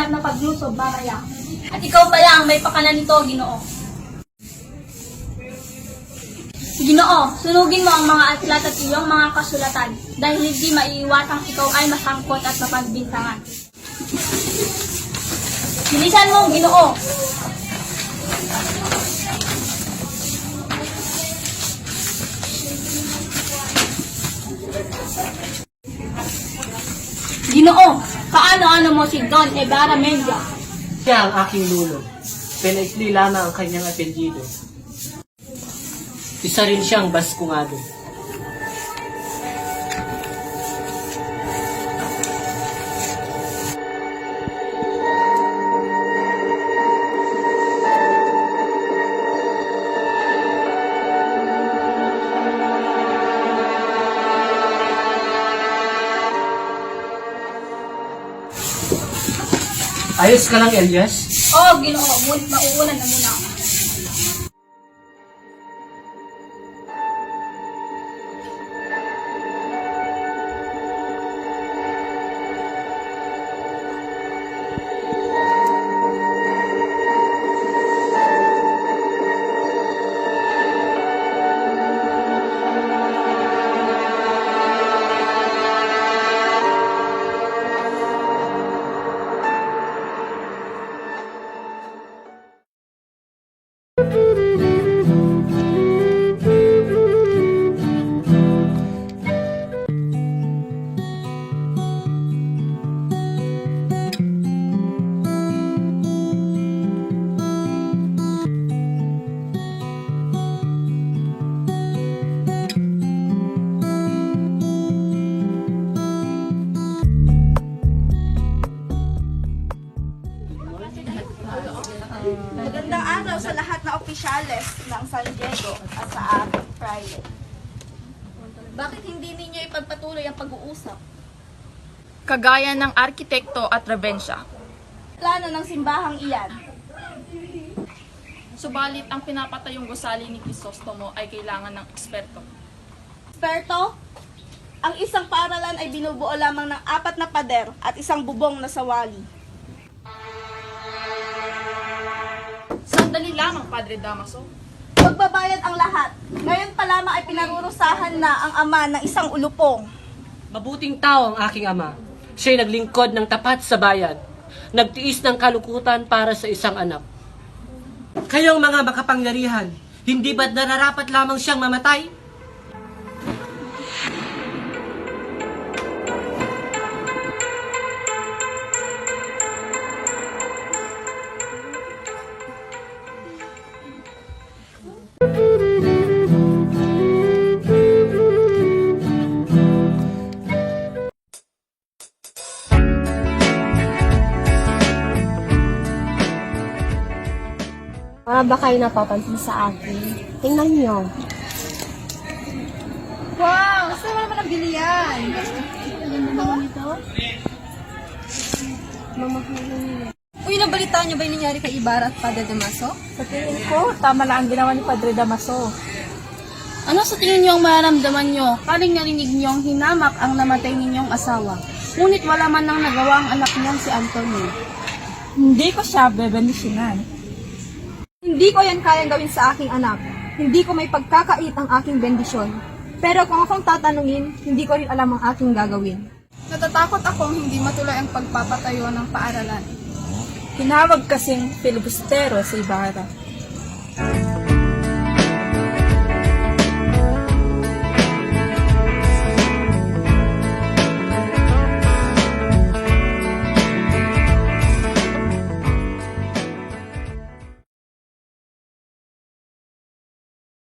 at na paglusob mamaya. At ikaw pala ang may pakana nito, Ginoo. Ginoo, sunugin mo ang mga aklat at iyong mga kasulatan dahil hindi maiiwasang ikaw ay masangkot at mapagbintangan. Bilisan mo, Ginoo! Ginoo, kaano-ano mo si Don Ibarra-Mendioa? Siya ang aking lulo. Pinaikli lamang ang kanyang apelyido. Isa rin siyang baskungado. Ayos ka lang, Elias? Oo, Ginoo, ngunit mauunan na muna ako. Magandang araw sa lahat na opisyales ng San Diego at sa ating Friday. Bakit hindi ninyo ipagpatuloy ang pag-uusap? Kagaya ng arkitekto at rebensya. Plano ng simbahang iyan. Subalit ang pinapatayong gusali ni Crisostomo ay kailangan ng eksperto. Eksperto, ang isang paaralan ay binubuo lamang ng 4 na pader at isang bubong na sawali. Sandali lamang, Padre Damaso. Magbabayad ang lahat. Ngayon pa lamang ay pinarurusahan na ang ama ng isang ulupong. Mabuting tao ang aking ama. Siya'y naglingkod ng tapat sa bayan. Nagtiis ng kalukutan para sa isang anak. Kayong mga makapangyarihan, hindi ba't nararapat lamang siyang mamatay? Ba kayo napapansin sa akin? Tingnan niyo. Wow! Saan mo naman ang bilian? Mamahalin niyo. Uy, nabalitaan niyo ba yung nangyari kay Ibarra at Padre Damaso? Sa tingin ko, tama lang ang ginawa ni Padre Damaso. Ano sa tingin niyo ang mararamdaman niyo? Paling narinig niyong hinamak ang namatay ninyong asawa. Ngunit wala man nang nagawa ang anak niyong si Antonio. Hindi ko siya bebenisyonan. Hindi ko yan kayang gawin sa aking anak. Hindi ko may pagkakait ang aking bendisyon. Pero kung akong tatanungin, hindi ko rin alam ang aking gagawin. Natatakot akong hindi matuloy ang pagpapatayo ng paaralan. Tinawag kasing filibustero sa Ibarra.